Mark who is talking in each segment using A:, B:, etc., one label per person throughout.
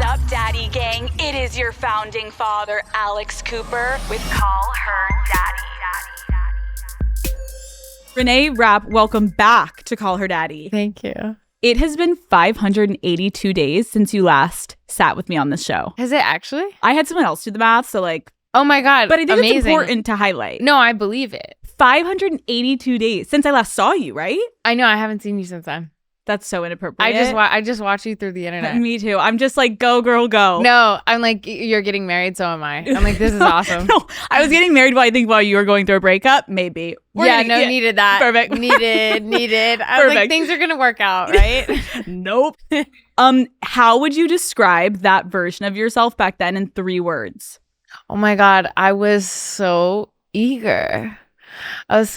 A: up, Daddy Gang? It is your founding father, Alex Cooper, with Call Her Daddy.
B: Reneé Rapp, welcome back to Call Her Daddy.
C: Thank you.
B: It has been 582 days since you last sat with me on this show.
C: Has it actually?
B: I had someone else do the math, so like...
C: Oh my God,
B: but I think
C: amazing.
B: it's important to highlight.
C: No, I believe it.
B: 582 days since I last saw you, right?
C: I know, I haven't seen you since then.
B: That's so inappropriate.
C: I just watch you through the internet.
B: Me too. I'm just like, go girl, go.
C: No, I'm like, you're getting married, so am I. I'm like, this is awesome.
B: No, I was getting married while you were going through a breakup. Maybe.
C: Needed that.
B: Perfect.
C: Needed. I was like, things are gonna work out, right?
B: Nope. How would you describe that version of yourself back then in 3 words?
C: Oh my God, I was so eager. I was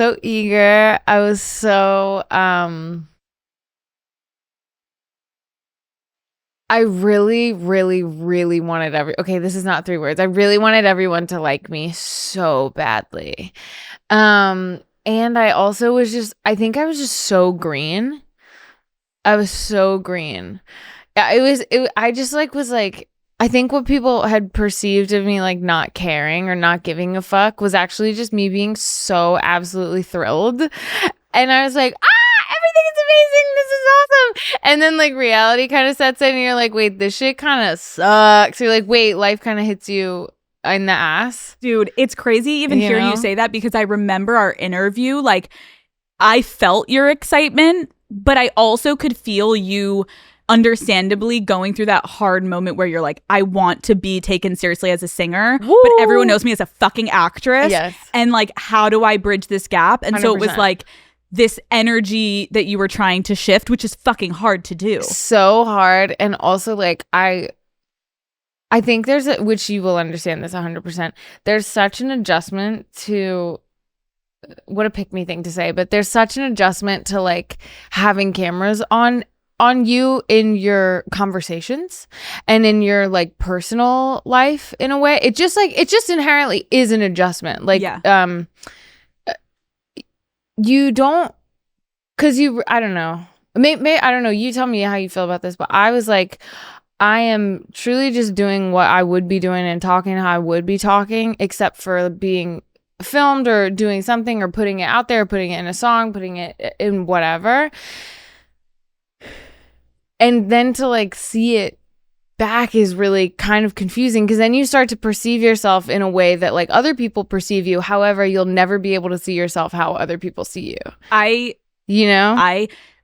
C: so I really, really, really wanted okay, this is not 3 words. I really wanted everyone to like me so badly. And I also I think I was just so green. I was so green. Yeah, I think what people had perceived of me like not caring or not giving a fuck was actually just me being so absolutely thrilled. And I was like, everything is amazing. This is awesome. And then like reality kind of sets in and you're like, wait, this shit kind of sucks. You're like, wait, life kind of hits you in the ass.
B: Dude, it's crazy even hearing you say that because I remember our interview. Like, I felt your excitement, but I also could feel you understandably going through that hard moment where you're like, I want to be taken seriously as a singer, but everyone knows me as a fucking actress.
C: Yes.
B: And like, how do I bridge this gap? And
C: 100%.
B: so it was like this energy that you were trying to shift, which is fucking hard to do.
C: So hard. And also like, I think which you will understand this 100%. There's such an adjustment to, what a pick me thing to say, but there's such an adjustment to like having cameras on you in your conversations and in your like personal life in a way. It just inherently is an adjustment. Like, you don't, cause I don't know. I don't know. You tell me how you feel about this, but I was like, I am truly just doing what I would be doing and talking how I would be talking, except for being filmed or doing something or putting it out there, putting it in a song, putting it in whatever. And then to like see it back is really kind of confusing because then you start to perceive yourself in a way that like other people perceive you. However, you'll never be able to see yourself how other people see you. I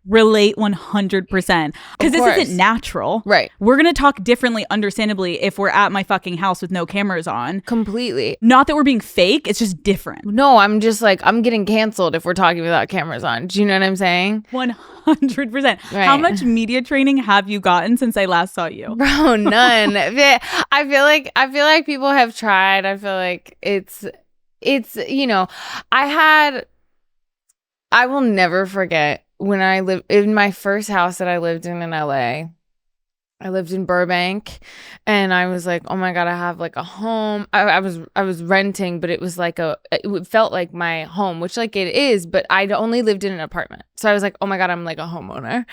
C: relate 100% because this isn't natural.
B: Right. We're going to talk differently, understandably, if we're at my fucking house with no cameras on.
C: Completely.
B: Not that we're being fake. It's just different.
C: No, I'm just like, I'm getting canceled if we're talking without cameras on. Do you know what I'm saying?
B: 100%. Right. How much media training have you gotten since I last saw you?
C: Bro, none. I feel like people have tried. I feel like it's, I will never forget when I lived in my first house that I lived in LA. I lived in Burbank and I was like, oh my God, I have like a home. I was renting, but it was like it felt like my home, which like it is, but I'd only lived in an apartment. So I was like, oh my God, I'm like a homeowner.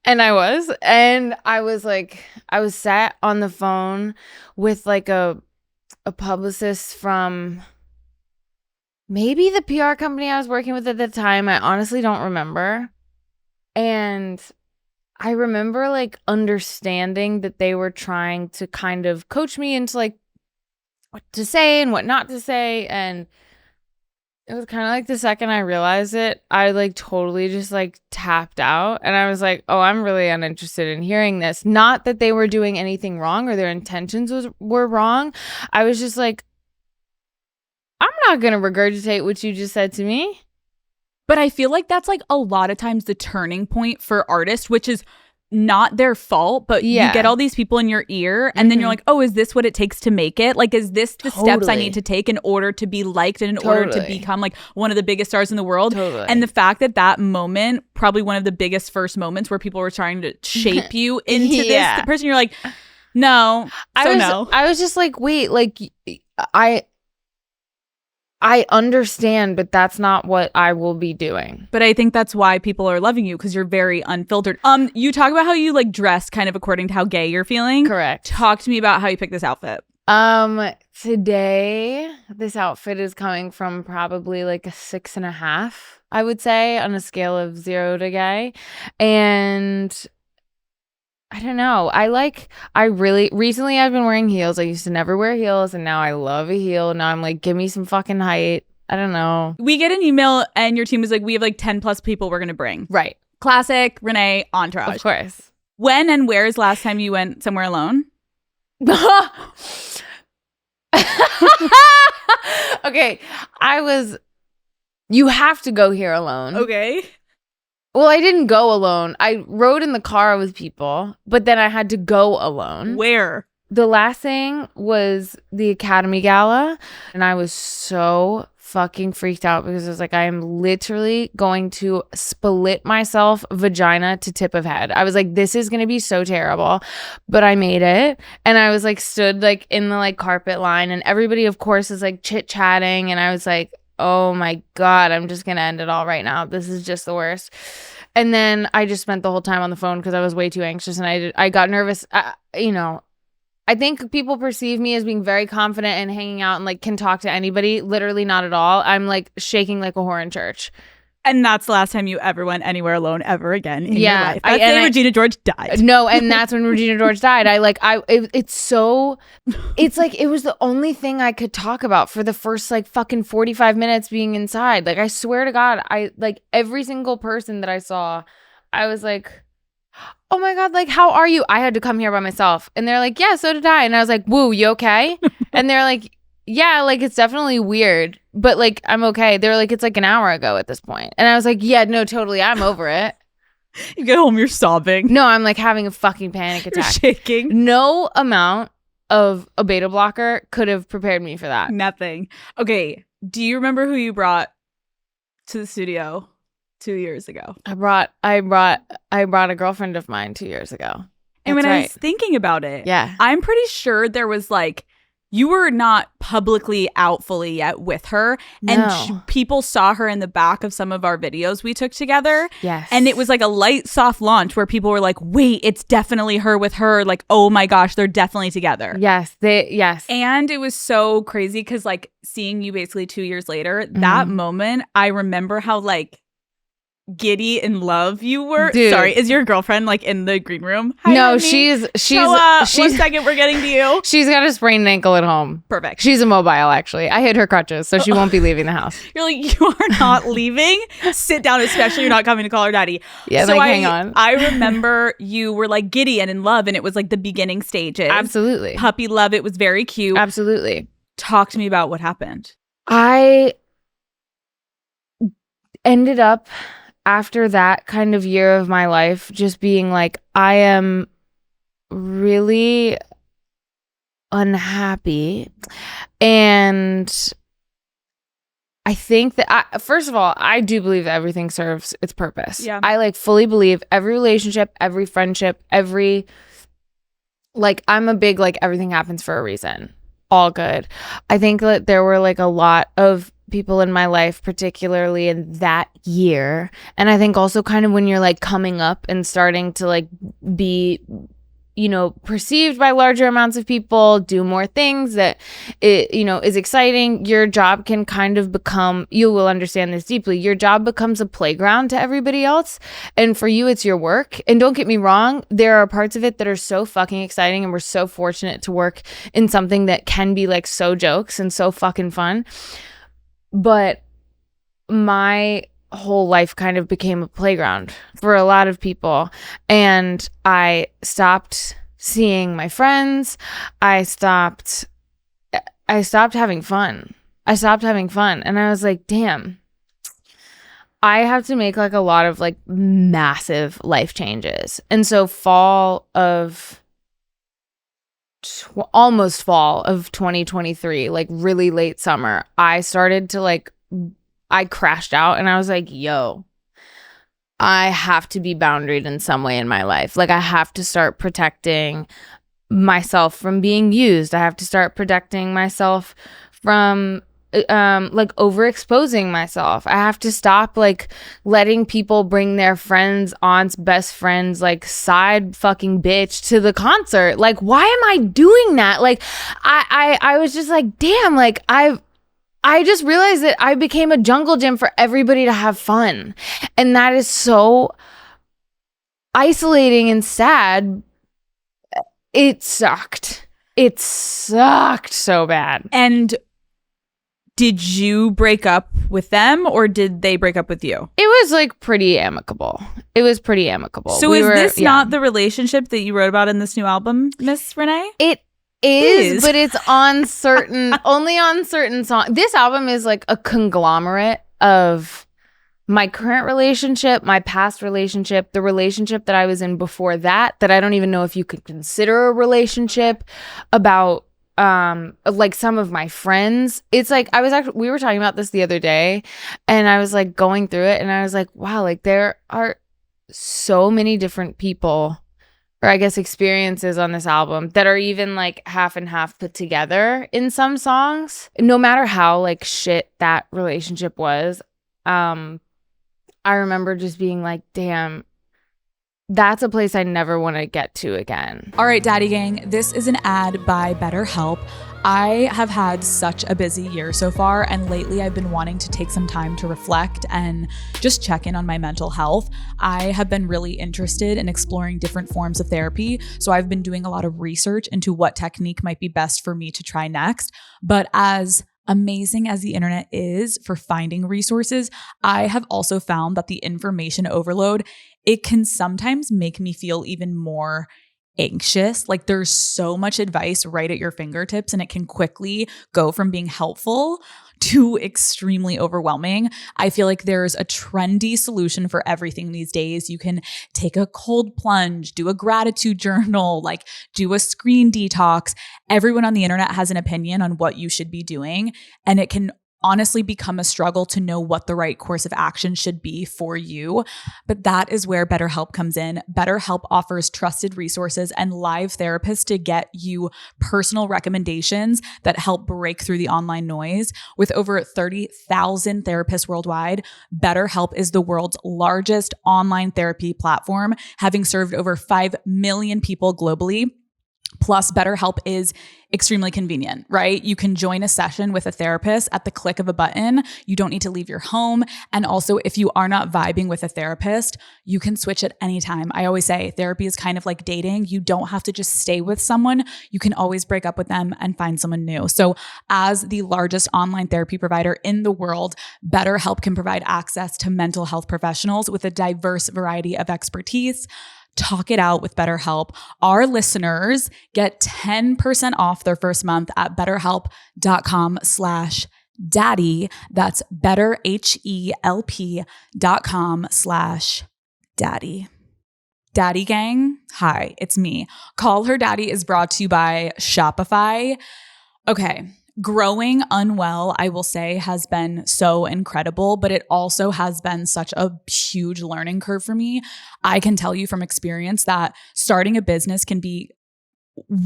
C: And I was sat on the phone with like a publicist from maybe the PR company I was working with at the time. I honestly don't remember. And I remember like understanding that they were trying to kind of coach me into like what to say and what not to say. And it was kind of like the second I realized it, I like totally just like tapped out. And I was like, oh, I'm really uninterested in hearing this. Not that they were doing anything wrong or their intentions were wrong. I was just like, I'm not going to regurgitate what you just said to me.
B: But I feel like that's like a lot of times the turning point for artists, which is not their fault, but you get all these people in your ear and then you're like, oh, is this what it takes to make it? Like, is this the steps I need to take in order to be liked and in order to become like one of the biggest stars in the world? And the fact that moment, probably one of the biggest first moments where people were trying to shape you into this person, you're like, no.
C: I was just like, wait, like I understand, but that's not what I will be doing.
B: But I think that's why people are loving you, because you're very unfiltered. You talk about how you like dress kind of according to how gay you're feeling.
C: Correct.
B: Talk to me about how you picked this outfit.
C: Today, this outfit is coming from probably like a 6.5, I would say, on a scale of 0 to gay. And I don't know. Recently I've been wearing heels. I used to never wear heels, and now I love a heel. Now I'm like, give me some fucking height. I don't know.
B: We get an email and your team was like, we have like 10 plus people we're going to bring.
C: Right.
B: Classic, Renee, entourage.
C: Of course.
B: When and where is last time you went somewhere alone?
C: Okay. You have to go here alone.
B: Okay.
C: Well, I didn't go alone. I rode in the car with people, but then I had to go alone.
B: Where?
C: The last thing was the Academy Gala, and I was so fucking freaked out because I was like, I am literally going to split myself vagina to tip of head. I was like, this is going to be so terrible, but I made it. And I was like, stood like in the like carpet line, and everybody of course is like chit chatting. And I was like, oh my God, I'm just going to end it all right now. This is just the worst. And then I just spent the whole time on the phone because I was way too anxious, and I got nervous. I think people perceive me as being very confident and hanging out and like can talk to anybody. Literally not at all. I'm like shaking like a whore in church.
B: And that's the last time you ever went anywhere alone ever again in your life. That's the day Regina George died.
C: No, and that's when Regina George died. It's like it was the only thing I could talk about for the first like fucking 45 minutes being inside. Like I swear to God, I like every single person that I saw, I was like, oh my God, like, how are you? I had to come here by myself. And they're like, yeah, so did I. And I was like, woo, you okay? And they're like, yeah, like, it's definitely weird, but like, I'm okay. They're like, it's like an hour ago at this point. And I was like, yeah, no, totally. I'm over it.
B: You get home, you're sobbing.
C: No, I'm like having a fucking panic attack.
B: You're shaking.
C: No amount of a beta blocker could have prepared me for that.
B: Nothing. Okay. Do you remember who you brought to the studio 2 years ago?
C: I brought a girlfriend of mine 2 years ago.
B: And when I was thinking about it,
C: yeah,
B: I'm pretty sure there was like, you were not publicly out fully yet with her.
C: No.
B: And people saw her in the back of some of our videos we took together.
C: Yes.
B: And it was like a light, soft launch where people were like, wait, it's definitely her with her. Like, oh my gosh, they're definitely together.
C: Yes. Yes.
B: And it was so crazy because like seeing you basically 2 years later, that moment, I remember how like giddy in love you were.
C: Dude.
B: Sorry, is your girlfriend like in the green room? Hi,
C: no,
B: honey.
C: she's
B: 1 second, we're getting to you.
C: She's got a sprained ankle at home.
B: Perfect.
C: She's immobile, actually. I hit her crutches, so she won't be leaving the house.
B: You're like, you are not leaving. Sit down, especially you're not coming to call her daddy.
C: Yeah,
B: so
C: like, hang on.
B: I remember you were like giddy and in love, and it was like the beginning stages.
C: Absolutely.
B: Puppy love. It was very cute.
C: Absolutely.
B: Talk to me about what happened.
C: I ended up, after that kind of year of my life, just being like, I am really unhappy. And I think that, first of all, I do believe that everything serves its purpose.
B: Yeah.
C: I like fully believe every relationship, every friendship, I'm a big, like, everything happens for a reason. All good. I think that there were like a lot of people in my life, particularly in that year. And I think also kind of when you're like coming up and starting to like be, perceived by larger amounts of people, do more things that is exciting. Your job can kind of become, you will understand this deeply, your job becomes a playground to everybody else. And for you, it's your work. And don't get me wrong, there are parts of it that are so fucking exciting, and we're so fortunate to work in something that can be like so jokes and so fucking fun. But my whole life kind of became a playground for a lot of people, and I stopped seeing my friends. I stopped having fun. And I was like, damn, I have to make like a lot of like massive life changes. And so almost fall of 2023, like really late summer, I started to I crashed out, and I was like, yo, I have to be boundaried in some way in my life. Like, I have to start protecting myself from being used. I have to start protecting myself from like overexposing myself. I have to stop like letting people bring their friends, aunts, best friends, like side fucking bitch to the concert. Like, why am I doing that? Like, I was just like, damn, like I just realized that I became a jungle gym for everybody to have fun. And that is so isolating and sad. It sucked. It sucked so bad.
B: And did you break up with them or did they break up with you?
C: It was like pretty amicable.
B: So is this not the relationship that you wrote about in this new album, Miss Renee?
C: It is, but it's on certain, only on certain songs. This album is like a conglomerate of my current relationship, my past relationship, the relationship that I was in before that I don't even know if you could consider a relationship, about like some of my friends. It's like we were talking about this the other day and I was like going through it and I was like, wow, like there are so many different people, or I guess experiences on this album that are even like half and half put together in some songs. No matter how like shit that relationship was, I remember just being like, damn, that's a place I never want to get to again.
B: All right, Daddy Gang, this is an ad by BetterHelp. I have had such a busy year so far, and lately I've been wanting to take some time to reflect and just check in on my mental health. I have been really interested in exploring different forms of therapy, so I've been doing a lot of research into what technique might be best for me to try next. But as amazing as the internet is for finding resources, I have also found that the information overload, it can sometimes make me feel even more anxious. Like there's so much advice right at your fingertips and it can quickly go from being helpful to extremely overwhelming. I feel like there's a trendy solution for everything these days. You can take a cold plunge, do a gratitude journal, like do a screen detox. Everyone on the internet has an opinion on what you should be doing, and it can honestly become a struggle to know what the right course of action should be for you. But that is where BetterHelp comes in. BetterHelp offers trusted resources and live therapists to get you personal recommendations that help break through the online noise. With over 30,000 therapists worldwide, BetterHelp is the world's largest online therapy platform, having served over 5 million people globally. Plus, BetterHelp is extremely convenient, right? You can join a session with a therapist at the click of a button. You don't need to leave your home. And also, if you are not vibing with a therapist, you can switch at any time. I always say therapy is kind of like dating. You don't have to just stay with someone. You can always break up with them and find someone new. So as the largest online therapy provider in the world, BetterHelp can provide access to mental health professionals with a diverse variety of expertise. Talk it out with BetterHelp. Our listeners get 10% off their first month at betterhelp.com/daddy. That's betterhelp.com/daddy. Daddy Gang, hi, it's me. Call Her Daddy is brought to you by Shopify. Okay. Growing UNWELL, I will say, has been so incredible, but it also has been such a huge learning curve for me. I can tell you from experience that starting a business can be,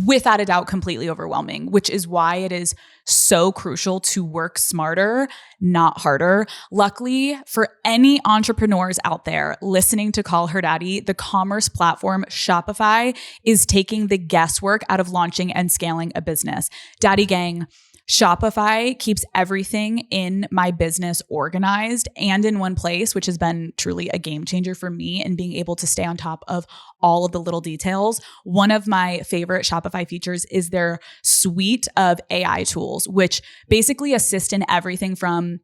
B: without a doubt, completely overwhelming, which is why it is so crucial to work smarter, not harder. Luckily, for any entrepreneurs out there listening to Call Her Daddy, the commerce platform Shopify is taking the guesswork out of launching and scaling a business. Daddy Gang, Shopify keeps everything in my business organized and in one place, which has been truly a game changer for me in being able to stay on top of all of the little details. One of my favorite Shopify features is their suite of AI tools, which basically assist in everything from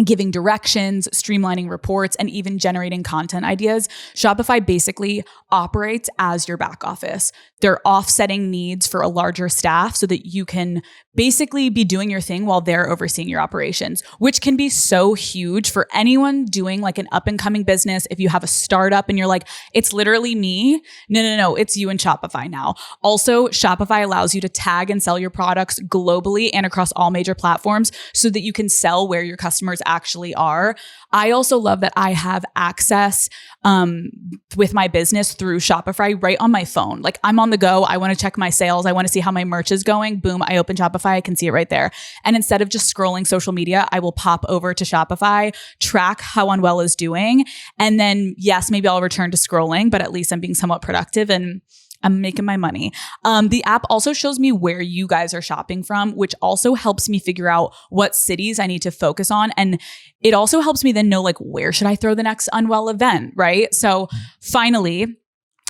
B: giving directions, streamlining reports, and even generating content ideas. Shopify basically operates as your back office. They're offsetting needs for a larger staff so that you can basically be doing your thing while they're overseeing your operations, which can be so huge for anyone doing like an up and coming business. If you have a startup and you're like, it's literally me. No, it's you in Shopify now. Also, Shopify allows you to tag and sell your products globally and across all major platforms so that you can sell where your customers customers actually are. I also love that I have access with my business through Shopify right on my phone. Like I'm on the go. I want to check my sales. I want to see how my merch is going. Boom, I open Shopify. I can see it right there. And instead of just scrolling social media, I will pop over to Shopify, track how UNWELL is doing. And then yes, maybe I'll return to scrolling, but at least I'm being somewhat productive and I'm making my money. The app also shows me where you guys are shopping from, which also helps me figure out what cities I need to focus on. And it also helps me then know like, where should I throw the next UNWELL event, right? So finally,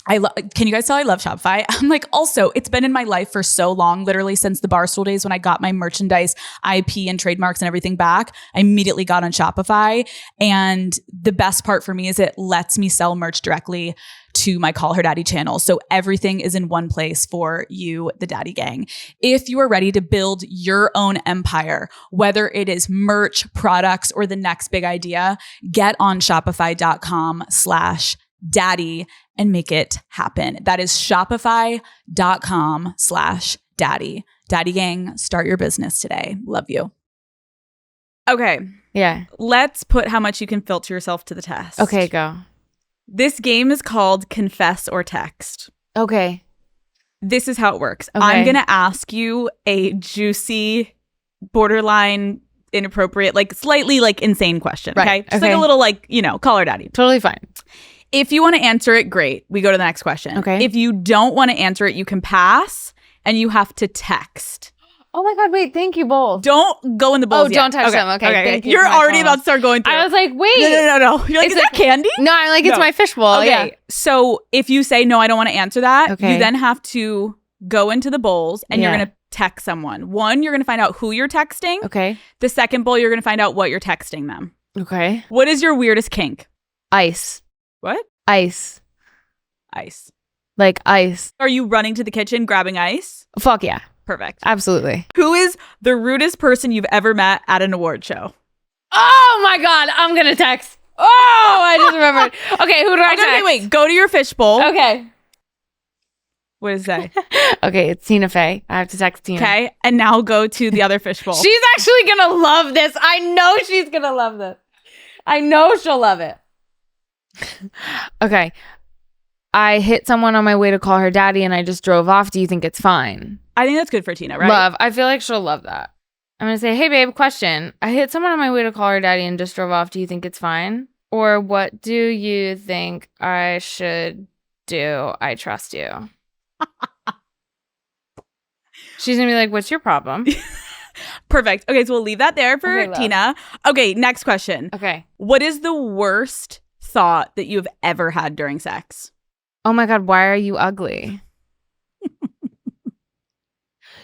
B: can you guys tell I love Shopify? I'm like, also, it's been in my life for so long, literally since the Barstool days when I got my merchandise, IP and trademarks and everything back. I immediately got on Shopify. And the best part for me is it lets me sell merch directly to my Call Her Daddy channel. So everything is in one place for you, the Daddy Gang. If you are ready to build your own empire, whether it is merch, products, or the next big idea, get on shopify.com/daddy and make it happen. That is shopify.com/daddy. Daddy Gang, start your business today. Love you. Okay.
C: Yeah.
B: Let's put how much you can filter yourself to the test.
C: Okay, go.
B: This game is called Confess or Text.
C: Okay.
B: This is how it works.
C: Okay.
B: I'm going to ask you a juicy, borderline, inappropriate, like slightly like insane question. Okay.
C: Right.
B: Just like a little like, Call Her Daddy.
C: Totally fine.
B: If you want to answer it, great. We go to the next question.
C: Okay.
B: If you don't want to answer it, you can pass and you have to text.
C: Oh my God, wait, thank you both.
B: Don't go in the bowls yet.
C: Don't touch them. Okay, thank you.
B: You're already about to start going through.
C: I was like, wait.
B: No. You're like, is that candy?
C: No, I'm like, it's my fishbowl.
B: Okay,
C: Yeah.
B: so if you say, no, I don't want to answer that,
C: Okay.
B: you then have to go into the bowls and you're
C: Yeah.
B: going to text someone. One, you're going to find out who you're texting.
C: Okay.
B: The second bowl, you're going to find out what you're texting them.
C: Okay.
B: What is your weirdest kink?
C: Ice.
B: What?
C: Ice.
B: Ice.
C: Like ice.
B: Are you running to the kitchen, grabbing ice?
C: Fuck yeah.
B: Perfect.
C: Absolutely.
B: Who is the rudest person you've ever met at an award show?
C: Oh my God, I'm going to text. Oh, I just remembered. Okay, who do I text?
B: Okay, wait. Go to your fishbowl.
C: Okay.
B: What does it say?
C: Okay, it's Tina Fey. I have to text Tina.
B: Okay, and now go to the other fishbowl.
C: She's actually going to love this. I know she's going to love this. I know she'll love it. Okay. I hit someone on my way to call her daddy and I just drove off. Do you think it's fine?
B: I think that's good for Tina, right?
C: Love. I feel like she'll love that. I'm going to say, hey, babe, question. I hit someone on my way to call her daddy and just drove off. Do you think it's fine? Or what do you think I should do? I trust you. She's going to be like, what's your problem?
B: Perfect. Okay, so we'll leave that there for
C: Okay, love.
B: Tina. Okay, next question.
C: Okay.
B: What is the worst thought that you've ever had during sex?
C: Oh my God, why are you ugly?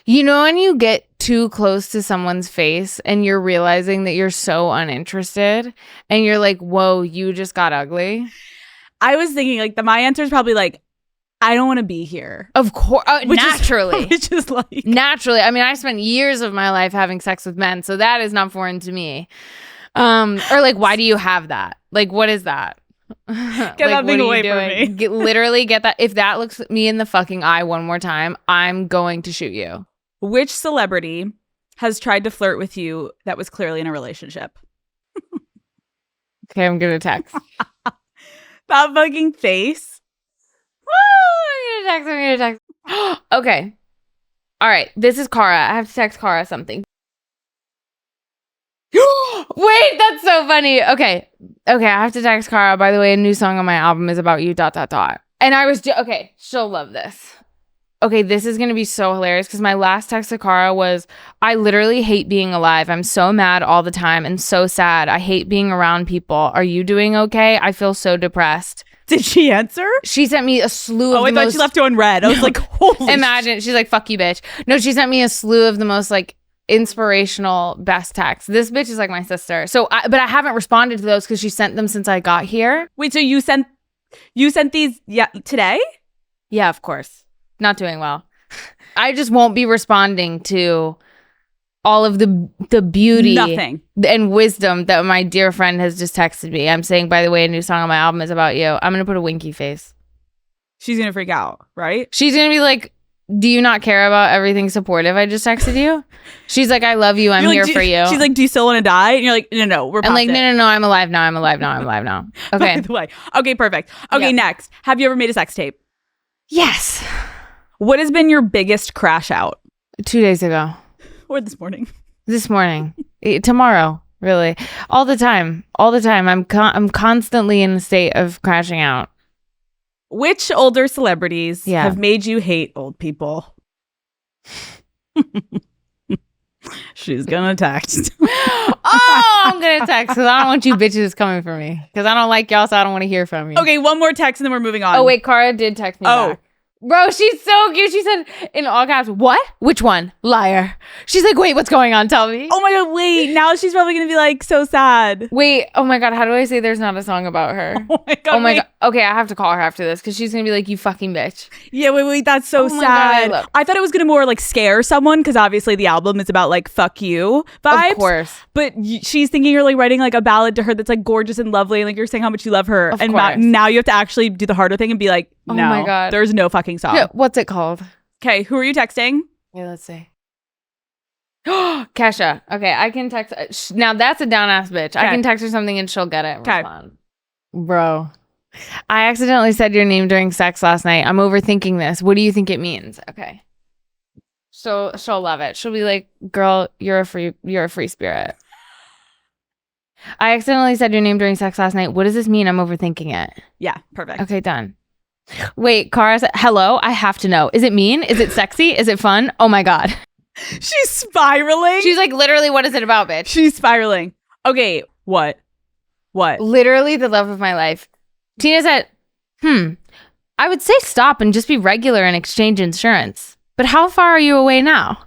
C: You know when you get too close to someone's face and you're realizing that you're so uninterested and you're like, whoa, you just got ugly?
B: I was thinking like my answer is probably like, I don't want to be here.
C: Of course. Naturally.
B: Which is like.
C: Naturally. I mean, I spent years of my life having sex with men, so that is not foreign to me. Or like, why do you have that? Like, what is that?
B: Get that thing away from me.
C: Literally get that. If that looks me in the fucking eye one more time, I'm going to shoot you.
B: Which celebrity has tried to flirt with you that was clearly in a relationship?
C: Okay, I'm going to text.
B: That fucking face.
C: Woo! I'm going to text. Okay. All right. This is Cara. I have to text Cara something. Wait, that's so funny. Okay, I have to text Cara. By the way, a new song on my album is about you, ... And I was, okay, she'll love this. Okay, this is going to be so hilarious because my last text to Cara was, I literally hate being alive. I'm so mad all the time and so sad. I hate being around people. Are you doing okay? I feel so depressed.
B: Did she answer?
C: She sent me a slew of
B: I thought she left you on red. I was like, holy
C: Imagine. She's like, fuck you, bitch. No, she sent me a slew of the most like inspirational best texts. This bitch is like my sister. But I haven't responded to those because she sent them since I got here.
B: Wait, so you sent these today?
C: Yeah, of course. Not doing well. I just won't be responding to all of the beauty
B: Nothing.
C: And wisdom that my dear friend has just texted me. I'm saying, by the way, a new song on my album is about you. I'm going to put a winky face.
B: She's going to freak out, right?
C: She's going to be like, do you not care about everything supportive I just texted you? She's like, I love you. I'm here for you.
B: She's like, do you still want to die? And you're like, no, we're past
C: I'm like,
B: it.
C: no, I'm alive now. I'm alive now. Okay.
B: By the way. Okay, perfect. Okay, Next. Have you ever made a sex tape?
C: Yes.
B: What has been your biggest crash out?
C: 2 days ago.
B: Or this morning?
C: This morning. Tomorrow. Really. All the time. I'm constantly in a state of crashing out.
B: Which older celebrities have made you hate old people? She's gonna text.
C: I'm gonna text because I don't want you bitches coming for me. Because I don't like y'all, so I don't want to hear from you.
B: Okay, one more text and then we're moving on.
C: Oh, wait, Cara did text me back. Bro, she's so cute. She said in all caps, what? Which one? Liar. She's like, wait, what's going on? Tell me.
B: Oh my God, wait. Now she's probably going to be like so sad.
C: Wait, oh my God. How do I say there's not a song about her? Oh my God. Okay, I have to call her after this because she's going to be like, you fucking bitch.
B: Yeah, wait. That's so sad. God, I thought it was going to more like scare someone because obviously the album is about like fuck you vibes.
C: Of course.
B: But she's thinking you're like writing like a ballad to her that's like gorgeous and lovely. And like you're saying how much you love her.
C: Of
B: and
C: course.
B: now you have to actually do the harder thing and be like, no,
C: oh my God.
B: There's no fucking song.
C: Yeah, what's it called?
B: Okay, who are you texting?
C: Yeah, let's see. Kesha. Okay, I can text. Now that's a down ass bitch. I can text her something and she'll get it.
B: Okay.
C: Bro, I accidentally said your name during sex last night. I'm overthinking this. What do you think it means? Okay. So she'll love it. She'll be like, girl, you're a free spirit. I accidentally said your name during sex last night. What does this mean? I'm overthinking it.
B: Yeah, perfect.
C: Okay, done. Wait, Cara said, hello? I have to know. Is it mean? Is it sexy? Is it fun? Oh my God.
B: She's spiraling.
C: She's like, literally, what is it about, bitch?
B: She's spiraling. Okay, what?
C: Literally the love of my life. Tina said, I would say stop and just be regular and exchange insurance. But how far are you away now?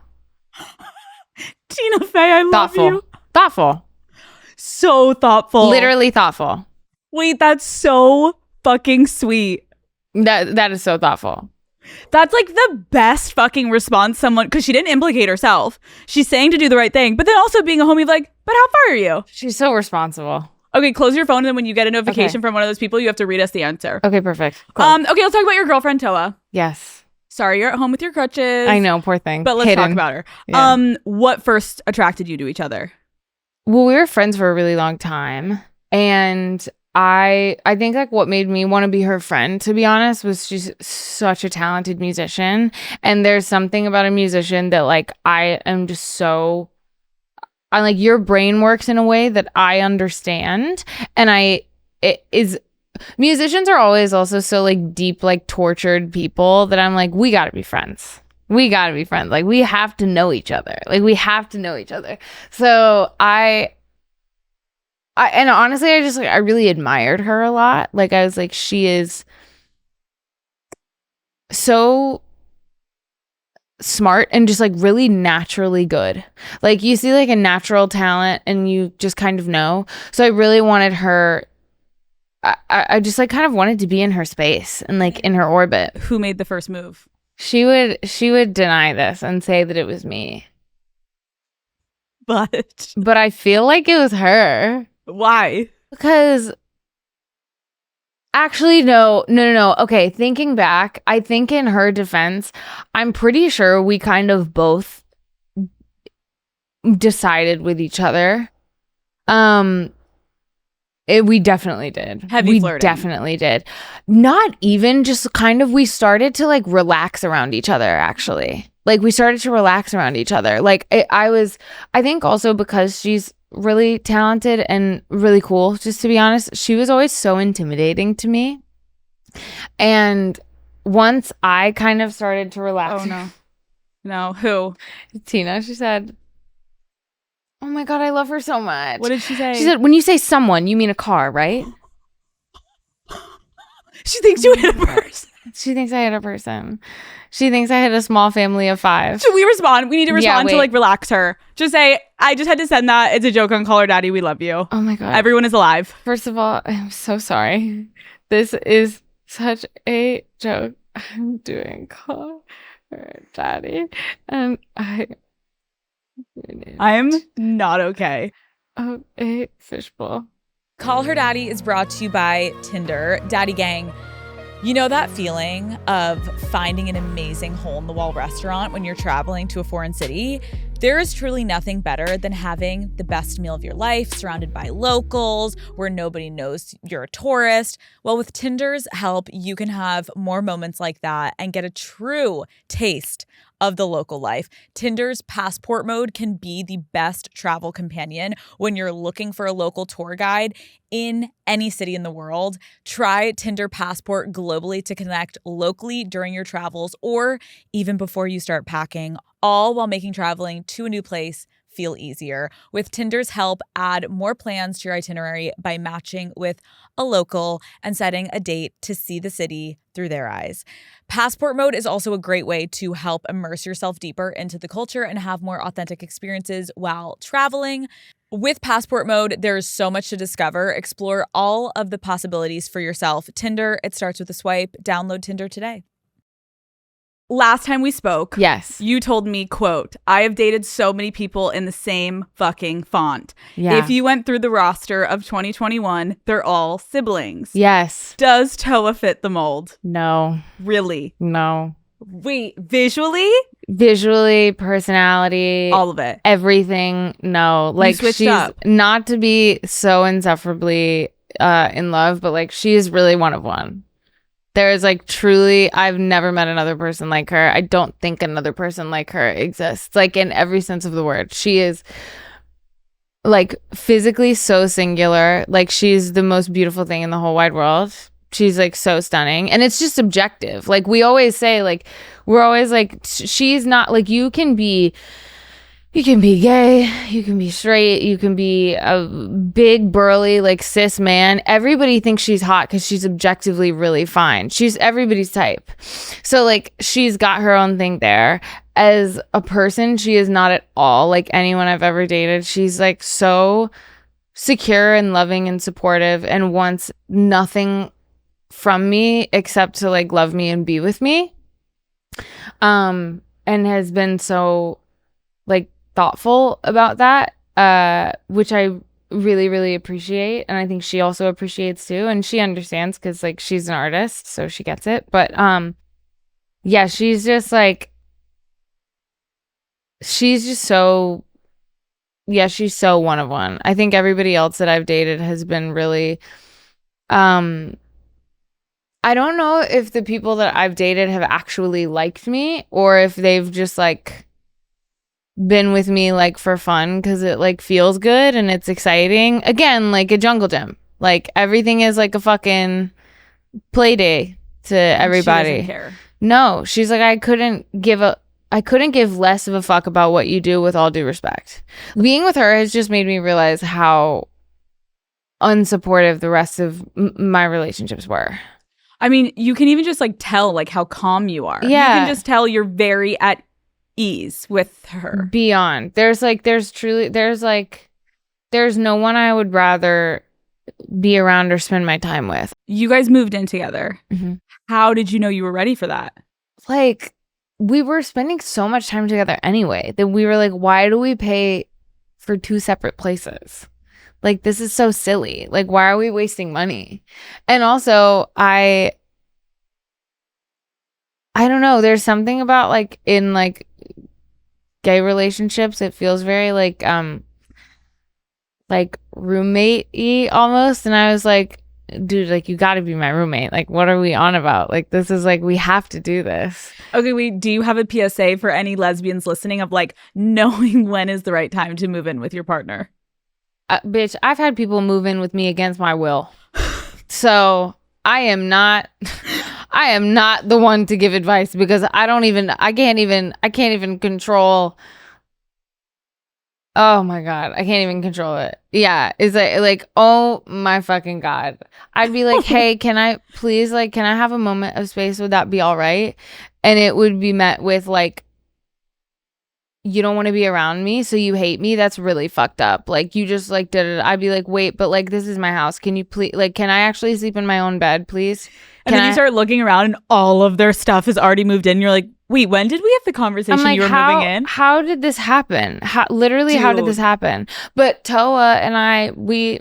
B: Tina Fey, I love you.
C: Thoughtful.
B: So thoughtful.
C: Literally thoughtful.
B: Wait, that's so fucking sweet.
C: That is so thoughtful.
B: That's like the best fucking response someone, because she didn't implicate herself. She's saying to do the right thing, but then also being a homie like, but how far are you?
C: She's so responsible.
B: Okay, close your phone, and then when you get a notification from one of those people, you have to read us the answer.
C: Okay, perfect. Cool.
B: Okay, let's talk about your girlfriend, Toa.
C: Yes.
B: Sorry, you're at home with your crutches.
C: I know, poor thing.
B: But let's talk about her. Yeah. What first attracted you to each other?
C: Well, we were friends for a really long time, and I think like what made me want to be her friend, to be honest, was she's such a talented musician. And there's something about a musician that like I like your brain works in a way that I understand. And musicians are always also so like deep, like tortured people that I'm like, we gotta be friends. Like we have to know each other. So and honestly, I really admired her a lot. Like I was like, she is so smart and just like really naturally good. Like you see like a natural talent and you just kind of know. So I really wanted her. I just like kind of wanted to be in her space and like in her orbit.
B: Who made the first move?
C: She would deny this and say that it was me.
B: But
C: I feel like it was her.
B: Why?
C: Because actually, no. Okay, thinking back, I think in her defense, I'm pretty sure we kind of both decided with each other. We definitely did.
B: Heavy flirting.
C: We definitely did. Not even just kind of, we started to like relax around each other, actually. Like we started to relax around each other. Like I think also because she's really talented and really cool, just to be honest, she was always so intimidating to me. And once I kind of started to relax.
B: Oh no. Who?
C: Tina. She said, oh my God, I love her so much.
B: What did she say?
C: She said, when you say someone, you mean a car, right?
B: She thinks you hit a person.
C: She thinks I hit a person. She thinks I hit a small family of 5.
B: Should we respond? We need to respond to like relax her. Just say, I just had to send that. It's a joke on Call Her Daddy. We love you.
C: Oh my God.
B: Everyone is alive.
C: First of all, I'm so sorry. This is such a joke. I'm doing Call Her Daddy. And
B: I'm not okay.
C: Oh, a fishbowl.
B: Call Her Daddy is brought to you by Tinder. Daddy Gang. You know that feeling of finding an amazing hole-in-the-wall restaurant when you're traveling to a foreign city? There is truly nothing better than having the best meal of your life surrounded by locals where nobody knows you're a tourist. Well, with Tinder's help, you can have more moments like that and get a true taste of the local life. Tinder's passport mode can be the best travel companion when you're looking for a local tour guide in any city in the world. Try Tinder Passport globally to connect locally during your travels or even before you start packing, all while making traveling to a new place feel easier. With Tinder's help, add more plans to your itinerary by matching with a local and setting a date to see the city through their eyes. Passport mode is also a great way to help immerse yourself deeper into the culture and have more authentic experiences while traveling. With Passport mode, there's so much to discover. Explore all of the possibilities for yourself. Tinder, it starts with a swipe. Download Tinder today. Last time we spoke,
C: yes,
B: you told me, quote, I have dated so many people in the same fucking font.
C: Yeah.
B: If you went through the roster of 2021, they're all siblings.
C: Yes.
B: Does Toa fit the mold?
C: No.
B: Really?
C: No.
B: Wait, visually?
C: Visually, personality,
B: all of it.
C: Everything. No. Like, she's
B: up.
C: Not to be so insufferably in love, but like, she is really one of one. There is like truly, I've never met another person like her. I don't think another person like her exists. Like in every sense of the word. She is like physically so singular. Like she's the most beautiful thing in the whole wide world. She's like so stunning. And it's just objective. Like we always say, like, we're always like, she's not like, you can be gay, you can be straight, you can be a big, burly, like cis man. Everybody thinks she's hot because she's objectively really fine. She's everybody's type. So like she's got her own thing there. As a person, she is not at all like anyone I've ever dated. She's like so secure and loving and supportive and wants nothing from me except to like love me and be with me. And has been so like thoughtful about that, which I really, really appreciate. And I think she also appreciates too. And she understands because like she's an artist, so she gets it. But yeah, she's just like, she's just so, yeah, she's so one of one. I think everybody else that I've dated has been really, I don't know if the people that I've dated have actually liked me or if they've just like been with me like for fun because it like feels good and it's exciting. Again, like a jungle gym. Like everything is like a fucking play day to everybody.
B: She doesn't care.
C: No, she's like, I couldn't give less of a fuck about what you do with all due respect. Being with her has just made me realize how unsupportive the rest of my relationships were.
B: I mean, you can even just like tell like how calm you are.
C: Yeah.
B: You can just tell you're very at ease with her.
C: Beyond. There's no one I would rather be around or spend my time with.
B: You guys moved in together.
C: Mm-hmm.
B: How did you know you were ready for that?
C: Like, we were spending so much time together anyway that we were like, why do we pay for two separate places? Like, this is so silly. Like, why are we wasting money? And also, I don't know. There's something about like in like gay relationships, it feels very like roommate-y almost. And I was like, dude, like you got to be my roommate. Like, what are we on about? Like, this is like, we have to do this.
B: Okay, wait, do you have a PSA for any lesbians listening of like knowing when is the right time to move in with your partner?
C: Bitch, I've had people move in with me against my will. So I am not the one to give advice because I can't even control. Oh my God, I can't even control it. Yeah, it's like oh my fucking God. I'd be like, hey, can I have a moment of space? Would that be all right? And it would be met with like, you don't want to be around me, so you hate me. That's really fucked up. Like, you just like did it. I'd be like, wait, but like, this is my house. Can you please, like, can I actually sleep in my own bed, please?
B: And then you start looking around and all of their stuff is already moved in. You're like, wait, when did we have the conversation
C: like,
B: you were moving in?
C: How did this happen? How did this happen? But Toa and I, we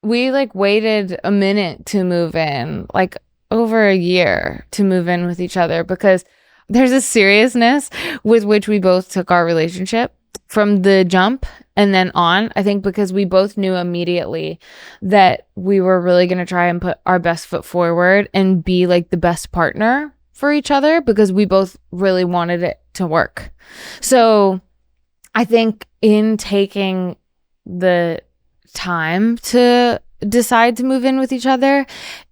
C: like waited a minute to move in. Like, over a year to move in with each other because there's a seriousness with which we both took our relationship from the jump and then on. I think because we both knew immediately that we were really going to try and put our best foot forward and be like the best partner for each other because we both really wanted it to work. So I think in taking the time to decide to move in with each other,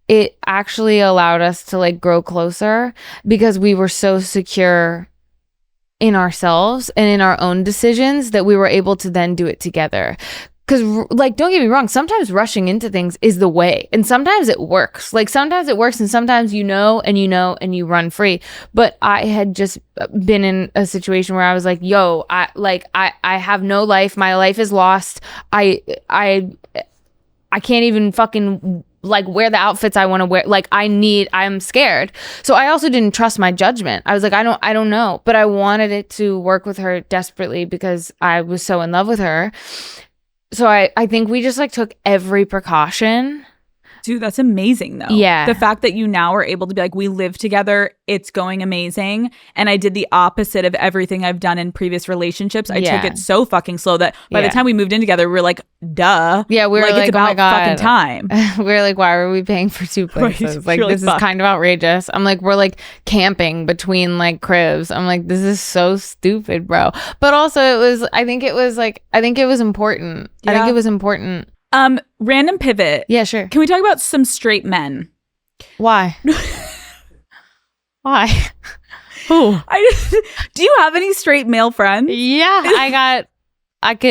C: it actually allowed us to like grow closer because we were so secure in ourselves and in our own decisions that we were able to then do it together. Because like, don't get me wrong, sometimes rushing into things is the way, and sometimes it works. Like sometimes it works and sometimes you know and you run free. But I had just been in a situation where I was like, yo, I have no life. My life is lost. I can't even fucking like wear the outfits I want to wear. Like I'm scared. So I also didn't trust my judgment. I was like, I don't know. But I wanted it to work with her desperately because I was so in love with her. So I think we just like took every precaution.
B: Dude, that's amazing though.
C: Yeah.
B: The fact that you now are able to be like, we live together, it's going amazing. And I did the opposite of everything I've done in previous relationships. I took it so fucking slow that by the time we moved in together, we were like, duh.
C: Yeah, we were like,
B: it's about fucking time.
C: We were like, why are we paying for two places?
B: Right.
C: Like, this is kind of outrageous. I'm like, we're like camping between like cribs. I'm like, this is so stupid, bro. But also I think it was important.
B: Yeah.
C: I think it was important.
B: Random pivot.
C: Yeah, sure.
B: Can we talk about some straight men?
C: Why? Why?
B: Who? Do you have any straight male friends?
C: Yeah, I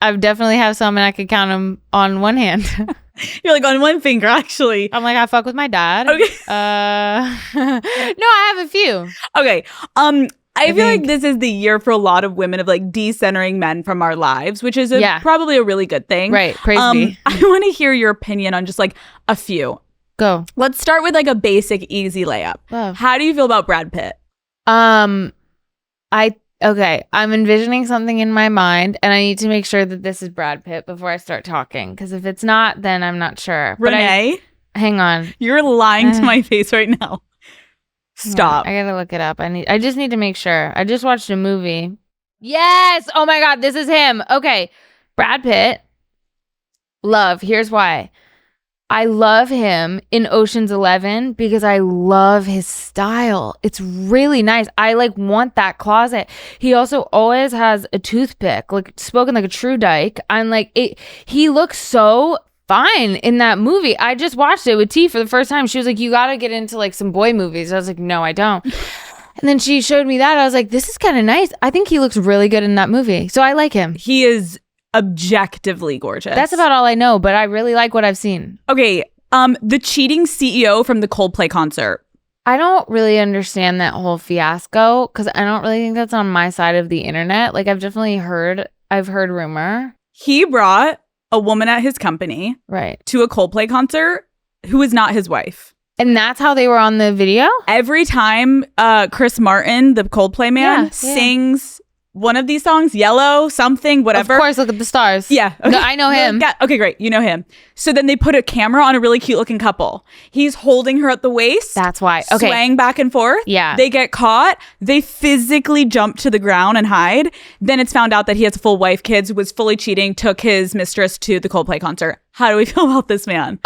C: definitely have some and I could count them on one hand.
B: You're like on one finger, actually.
C: I'm like, I fuck with my dad.
B: Okay.
C: No, I have a few.
B: Okay. I feel like this is the year for a lot of women of like decentering men from our lives, which is probably a really good thing.
C: Right. Praise be.
B: I want to hear your opinion on just like a few.
C: Go.
B: Let's start with like a basic easy layup.
C: Love.
B: How do you feel about Brad Pitt?
C: I'm envisioning something in my mind and I need to make sure that this is Brad Pitt before I start talking. Because if it's not, then I'm not sure.
B: Renee?
C: Hang on.
B: You're lying to my face right now. Stop.
C: I gotta look it up. I just need to make sure. I just watched a movie. Yes! Oh my God, this is him. Okay. Brad Pitt. Love. Here's why. I love him in Ocean's 11 because I love his style. It's really nice. I like want that closet. He also always has a toothpick, like spoken like a true dyke. I'm like, he looks so fine in that movie. I just watched it with T for the first time. She was like, you gotta get into like some boy movies. I was like, no, I don't. And then she showed me that. I was like, this is kind of nice. I think he looks really good in that movie. So I like him.
B: He is objectively gorgeous.
C: That's about all I know, but I really like what I've seen.
B: Okay. The cheating CEO from the Coldplay concert.
C: I don't really understand that whole fiasco because I don't really think that's on my side of the internet. Like I've heard rumor.
B: He brought a woman at his company to a Coldplay concert who was not his wife.
C: And that's how they were on the video?
B: Every time Chris Martin, the Coldplay man, sings one of these songs, Yellow, something, whatever.
C: Of course, Look at the Stars.
B: Yeah. Okay.
C: No, I know him.
B: Okay, great. You know him. So then they put a camera on a really cute looking couple. He's holding her at the waist.
C: That's why. Okay.
B: Swaying back and forth.
C: Yeah.
B: They get caught. They physically jump to the ground and hide. Then it's found out that he has a full wife, kids, was fully cheating, took his mistress to the Coldplay concert. How do we feel about this man?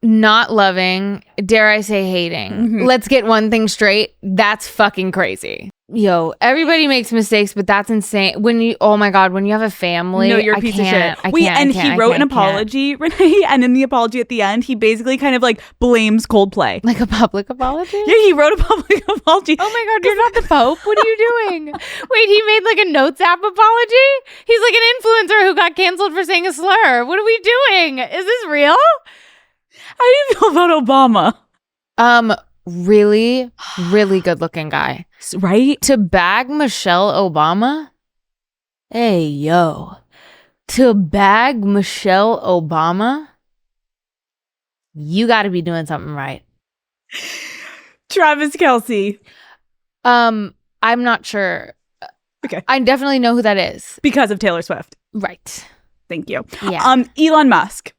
C: Not loving, dare I say hating. Mm-hmm. Let's get one thing straight. That's fucking crazy. Yo, everybody makes mistakes, but that's insane. Oh my God, when you have a family,
B: no, you're a piece of shit. He wrote an apology, Renee, and in the apology at the end, he basically kind of like blames Coldplay.
C: Like a public apology?
B: Yeah, he wrote a public apology.
C: Oh my God, you're not the Pope? What are you doing? Wait, he made like a Notes app apology? He's like an influencer who got canceled for saying a slur. What are we doing? Is this real?
B: How do you feel about Obama?
C: Really, really good looking guy.
B: Right?
C: To bag Michelle Obama? Hey, yo. To bag Michelle Obama? You got to be doing something right.
B: Travis Kelce.
C: I'm not sure.
B: Okay.
C: I definitely know who that is.
B: Because of Taylor Swift.
C: Right.
B: Thank you.
C: Yeah.
B: Elon Musk.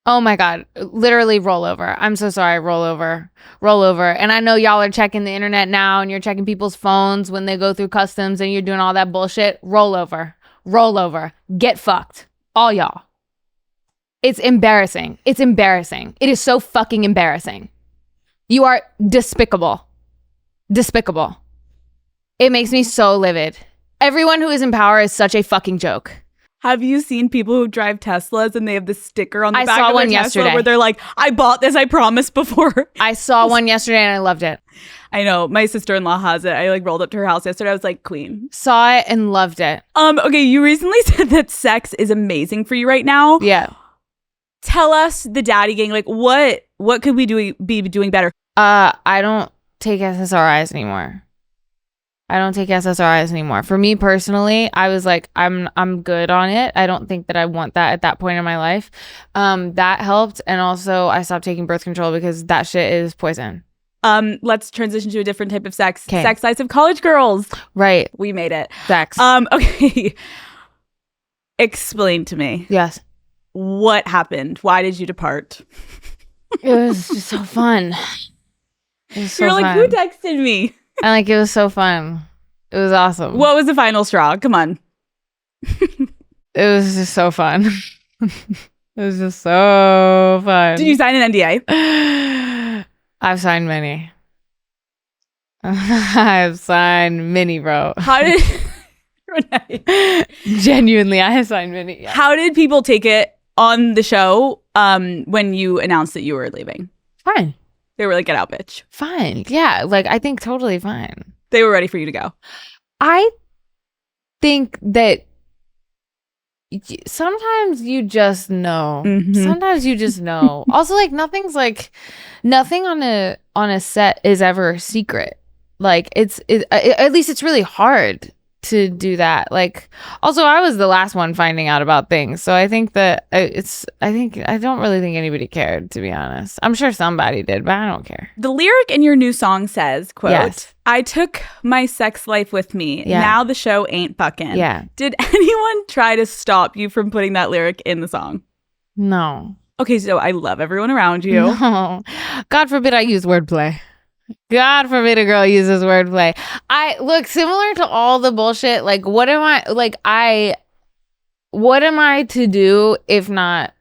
C: Oh my God. Literally roll over. I'm so sorry. Roll over. And I know y'all are checking the internet now and you're checking people's phones when they go through customs and you're doing all that bullshit. Roll over. Get fucked. All y'all. It's embarrassing. It is so fucking embarrassing. You are despicable. It makes me so livid. Everyone who is in power is such a fucking joke.
B: Have you seen people who drive Teslas and they have the sticker on the back
C: of their
B: Tesla
C: yesterday
B: where they're like, I bought this, I promised before.
C: I saw one yesterday and I loved it.
B: I know. My sister-in-law has it. I rolled up to her house yesterday. I was like, queen.
C: Saw it and loved it.
B: Okay, you recently said that sex is amazing for you right now.
C: Yeah.
B: Tell us, the daddy gang, like what could we be doing better?
C: I don't take SSRIs anymore. For me personally, I was like, I'm good on it. I don't think that I want that at that point in my life. That helped. And also I stopped taking birth control because that shit is poison.
B: Let's transition to a different type of sex. Kay. Sex lives of college girls.
C: Right.
B: We made it.
C: Sex.
B: Okay. Explain to me.
C: Yes.
B: What happened? Why did you depart?
C: It was just so fun.
B: You're like, who texted me?
C: And it was so fun. It was awesome.
B: What was the final straw? Come on.
C: It was just so fun. It was just so fun.
B: Did you sign an NDA?
C: I've signed many. I've signed many, bro.
B: How did Renee?
C: Genuinely, I have signed many. Yeah.
B: How did people take it on the show when you announced that you were leaving?
C: Fine.
B: They were like, get out, bitch.
C: Fine. Yeah. I think totally fine.
B: They were ready for you to go. I
C: think that sometimes you just know.
B: Mm-hmm.
C: Sometimes you just know. Also, nothing on a set is ever a secret. At least it's really hard to do that. Also, I was the last one finding out about things, so I think that I don't really think anybody cared, to be honest. I'm sure somebody did, but I don't care.
B: The lyric in your new song says, quote,
C: yes.
B: I took my sex life with me.
C: Yeah.
B: Now the show ain't fucking.
C: Yeah.
B: Did anyone try to stop you from putting that lyric in the song?
C: No.
B: Okay, so I love everyone around you.
C: No. God forbid I use wordplay. God forbid a girl uses wordplay. I look similar to all the bullshit. What am I to do if not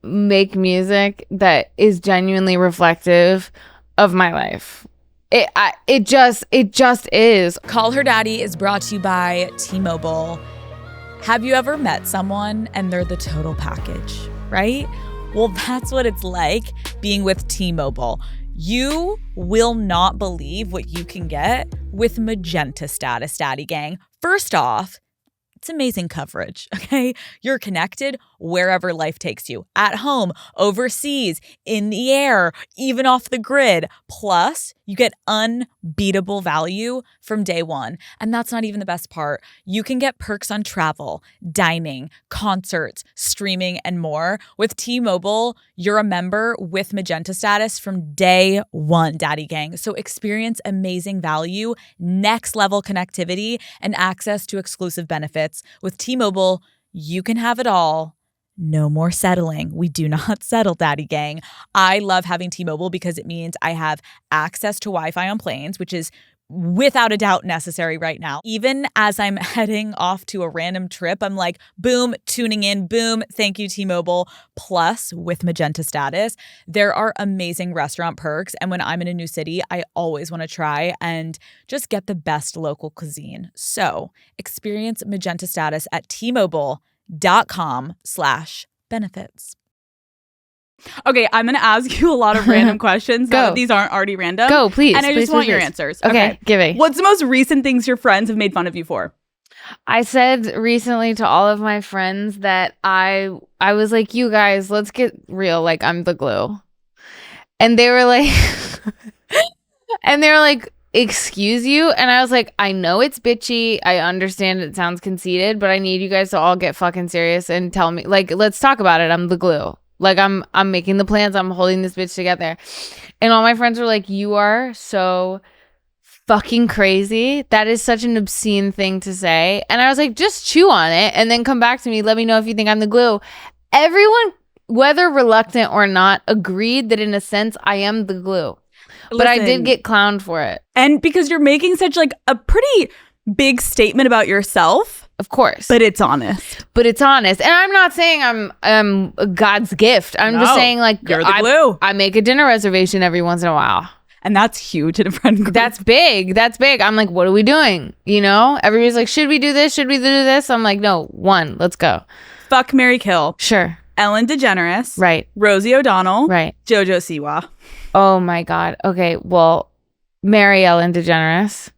C: make music that is genuinely reflective of my life? It just is.
B: Call Her Daddy is brought to you by T-Mobile. Have you ever met someone and they're the total package, right? Well, that's what it's like being with T-Mobile. You will not believe what you can get with Magenta Status, Daddy Gang. First off, it's amazing coverage, okay? You're connected wherever life takes you. At home, overseas, in the air, even off the grid. Plus, you get unbeatable value from day one. And that's not even the best part. You can get perks on travel, dining, concerts, streaming, and more. With T-Mobile, you're a member with Magenta Status from day one, Daddy Gang. So experience amazing value, next level connectivity, and access to exclusive benefits. With T-Mobile, you can have it all. No more settling. We do not settle, Daddy Gang. I love having T-Mobile because it means I have access to Wi-Fi on planes, which is without a doubt necessary right now. Even as I'm heading off to a random trip, I'm like, boom, tuning in, boom, thank you, T-Mobile. Plus, with Magenta Status, there are amazing restaurant perks. And when I'm in a new city, I always want to try and just get the best local cuisine. So experience Magenta Status at T-Mobile.com/benefits. Okay, I'm going to ask you a lot of random questions.
C: Go.
B: These aren't already random.
C: Go, please.
B: And I just want your
C: please.
B: answers.
C: Okay, give me.
B: What's the most recent things your friends have made fun of you for?
C: I said recently to all of my friends that I was like, you guys, let's get real. I'm the glue. And they were like, excuse you? And I was like, I know it's bitchy. I understand it sounds conceited, but I need you guys to all get fucking serious and tell me, let's talk about it. I'm the glue. I'm making the plans. I'm holding this bitch together. And all my friends were like, you are so fucking crazy. That is such an obscene thing to say. And I was like, just chew on it and then come back to me. Let me know if you think I'm the glue. Everyone whether reluctant or not, agreed that in a sense I am the glue. But I did get clowned for it.
B: And because you're making such like a pretty big statement about yourself.
C: Of course.
B: But it's honest.
C: And I'm not saying I'm God's gift. I'm just saying like
B: you're the glue.
C: I make a dinner reservation every once in a while.
B: And that's huge in a friend group.
C: That's big. I'm like, what are we doing? You know? Everybody's like, should we do this? Should we do this? I'm like, no, let's go.
B: Fuck, marry, kill.
C: Sure.
B: Ellen DeGeneres.
C: Right.
B: Rosie O'Donnell.
C: Right.
B: Jojo Siwa.
C: Oh my God. Okay, well, marry Ellen DeGeneres.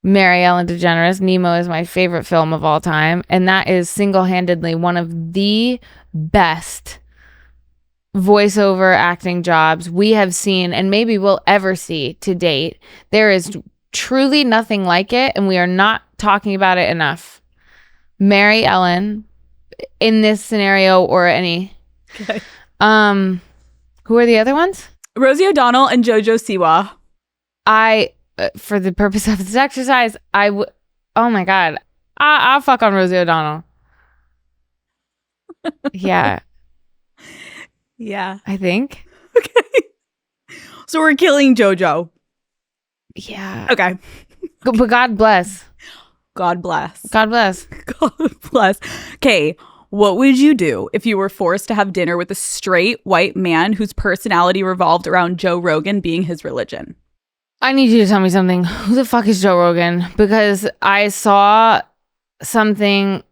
C: Nemo is my favorite film of all time. And that is single-handedly one of the best voiceover acting jobs we have seen and maybe we'll ever see to date. There is truly nothing like it, and we are not talking about it enough. Marry Ellen in this scenario or any.
B: Okay.
C: Who are the other ones?
B: Rosie O'Donnell and Jojo Siwa.
C: For the purpose of this exercise, oh my God, I'll fuck on Rosie O'Donnell. Yeah.
B: Yeah.
C: I think.
B: Okay. So we're killing Jojo.
C: Yeah.
B: Okay.
C: But God bless.
B: God bless.
C: God bless.
B: God bless. Okay. What would you do if you were forced to have dinner with a straight white man whose personality revolved around Joe Rogan being his religion?
C: I need you to tell me something. Who the fuck is Joe Rogan? Because I saw a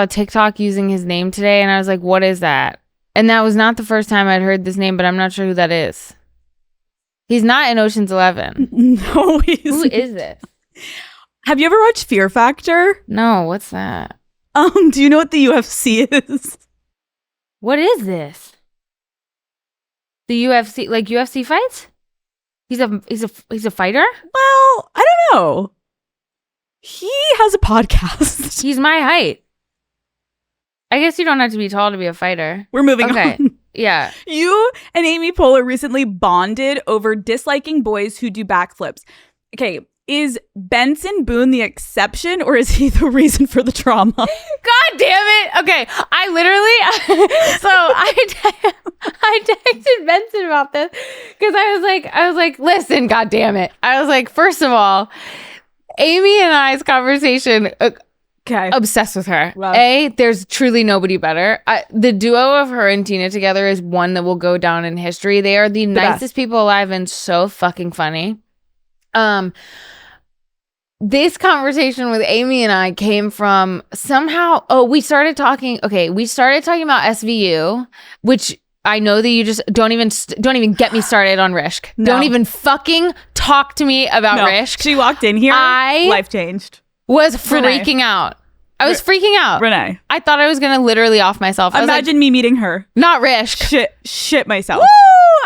C: TikTok using his name today, and I was like, what is that? And that was not the first time I'd heard this name, but I'm not sure who that is. He's not in Ocean's 11.
B: No,
C: who is this?
B: Have you ever watched Fear Factor?
C: No, what's that?
B: Do you know what the UFC is?
C: What is this? The UFC, like UFC fights? He's a fighter?
B: Well, I don't know. He has a podcast.
C: He's my height. I guess you don't have to be tall to be a fighter.
B: We're moving on.
C: Yeah.
B: You and Amy Poehler recently bonded over disliking boys who do backflips. Okay, is Benson Boone the exception, or is he the reason for the trauma?
C: God damn it. Okay, I literally I texted Benson about this because I was like, listen, God damn it. I was like, first of all, Amy and I's conversation, obsessed with her.
B: Love.
C: There's truly nobody better. The duo of her and Tina together is one that will go down in history. They are the nicest
B: best
C: people alive and so fucking funny. This conversation with Amy and I came from somehow. We started talking about SVU, which I know that you just don't even get me started on Rishk.
B: No.
C: Don't even fucking talk to me about Rishk.
B: She walked in here. Life changed.
C: Was freaking out. I was freaking out.
B: Renee.
C: I thought I was gonna literally off myself.
B: Imagine me meeting her.
C: Not Rishk.
B: Shit myself.
C: Woo!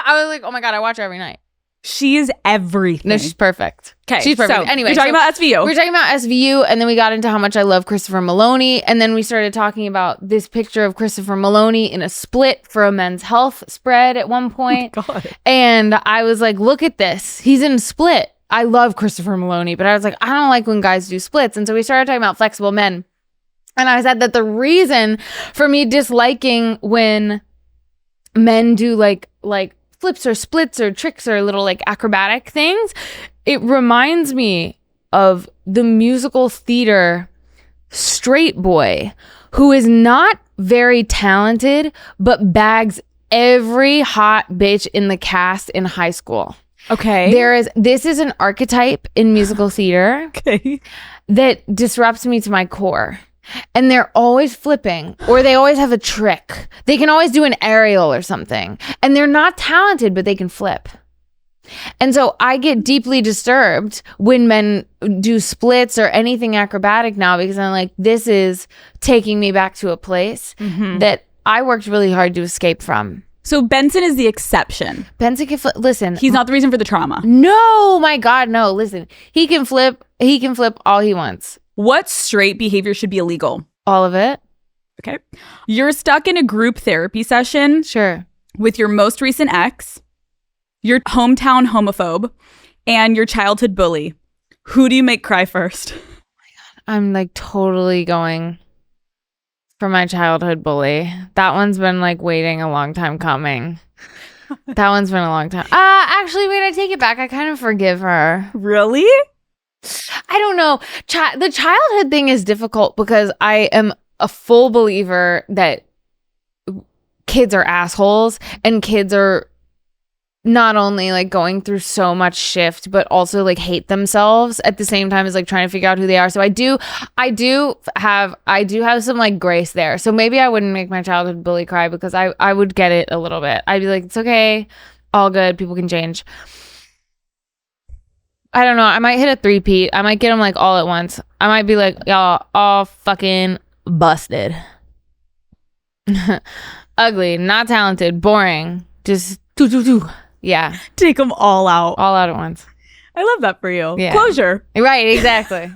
C: I was like, oh my God, I watch her every night.
B: She is everything.
C: No, she's perfect.
B: Okay,
C: she's perfect.
B: So
C: anyway,
B: we're talking about SVU.
C: We're talking about SVU, and then we got into how much I love Christopher Maloney, and then we started talking about this picture of Christopher Maloney in a split for a Men's Health spread at one point.
B: Oh God.
C: And I was like, look at this. He's in a split. I love Christopher Maloney, but I was like, I don't like when guys do splits. And so we started talking about flexible men. And I said that the reason for me disliking when men do like flips or splits or tricks or little like acrobatic things, it reminds me of the musical theater straight boy who is not very talented but bags every hot bitch in the cast in high school.
B: Okay.
C: This is an archetype in musical theater that disrupts me to my core. And they're always flipping, or they always have a trick. They can always do an aerial or something. And they're not talented, but they can flip. And so I get deeply disturbed when men do splits or anything acrobatic now, because I'm like, this is taking me back to a place that I worked really hard to escape from.
B: So Benson is the exception.
C: Benson can flip. Listen.
B: He's not the reason for the trauma.
C: No, my God, no. Listen, he can flip. He can flip all he wants.
B: What straight behavior should be illegal?
C: All of it.
B: Okay. You're stuck in a group therapy session.
C: Sure.
B: With your most recent ex, your hometown homophobe, and your childhood bully. Who do you make cry first?
C: Oh my God. I'm like totally going. for my childhood bully. That one's been like waiting a long time coming. That one's been a long time. Actually, wait, I take it back. I kind of forgive her.
B: Really?
C: I don't know. The childhood thing is difficult because I am a full believer that kids are assholes and kids are not only like going through so much shift, but also like hate themselves at the same time as like trying to figure out who they are. So I do have some like grace there. So maybe I wouldn't make my childhood bully cry because I would get it a little bit. I'd be like, it's okay, all good, people can change. I don't know. I might hit a 3-peat. I might get them like all at once. I might be like, y'all all fucking busted. Ugly, not talented, boring, just do. Yeah.
B: Take them all out.
C: All out at once.
B: I love that for you.
C: Yeah.
B: Closure.
C: Right, exactly.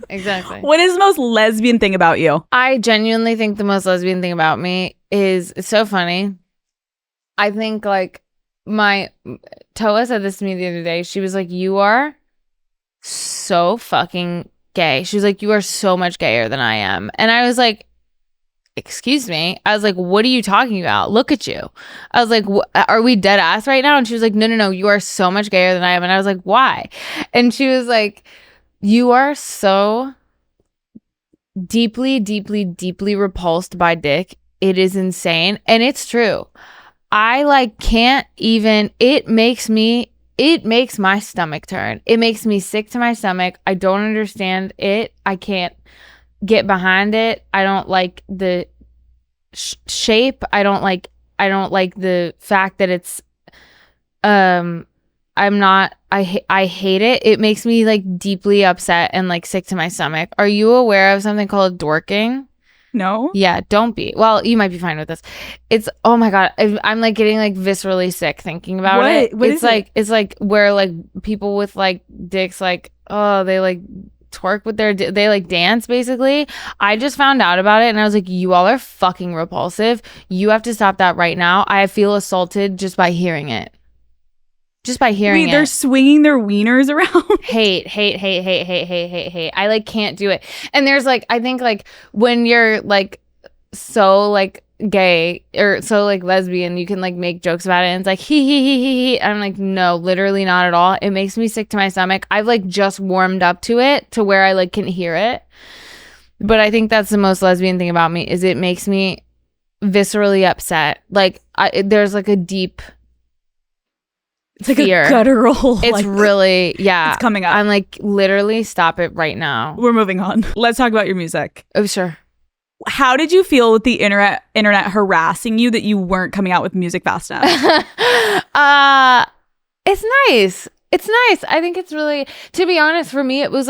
B: What is the most lesbian thing about you?
C: I genuinely think the most lesbian thing about me is, it's so funny. I think like Toa said this to me the other day. She was like, you are so fucking gay. She was like, you are so much gayer than I am. And I was like, excuse me. I was like, what are you talking about? Look at you. I was like, are we dead ass right now? And she was like, no, you are so much gayer than I am. And I was like, why? And she was like, you are so deeply repulsed by dick. It is insane. And it's true. I like can't even, it makes my stomach turn. It makes me sick to my stomach. I don't understand it. I can't get behind it. I don't like the shape. I don't like the fact that it's I hate it. It makes me like deeply upset and like sick to my stomach. Are you aware of something called dorking?
B: No.
C: Yeah, don't be. Well, you might be fine with this. It's, oh my God, I'm like getting like viscerally sick thinking about it. It's like where like people with like dicks like, oh, they like twerk with they like dance basically. I just found out about it and I was like, you all are fucking repulsive. You have to stop that right now. I feel assaulted just by hearing it. Wait,
B: they're swinging their wieners around?
C: Hate. I like can't do it. And there's like, I think like when you're like so like gay or so like lesbian, you can like make jokes about it and it's like he. I'm like, no, literally not at all. It makes me sick to my stomach. I've like just warmed up to it to where I like can hear it. But I think that's the most lesbian thing about me is it makes me viscerally upset. Like there's like a deep
B: it's like
C: fear.
B: A guttural.
C: It's like, really, yeah.
B: It's coming up.
C: I'm like, literally stop it right now.
B: We're moving on. Let's talk about your music.
C: Oh, sure.
B: How did you feel with the internet harassing you that you weren't coming out with music fast enough?
C: It's nice. It's nice. I think it's really, to be honest, for me, it was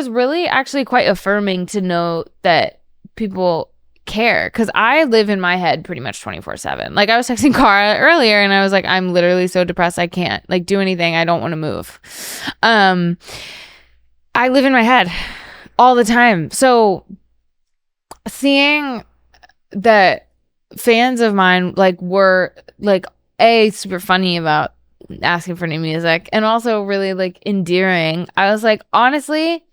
C: really actually quite affirming to know that people care, because I live in my head pretty much 24/7. Like I was texting Cara earlier and I was like, I'm literally so depressed I can't like do anything. I don't want to move. I live in my head all the time. So seeing that fans of mine like were like super funny about asking for new music and also really like endearing, I was like, honestly,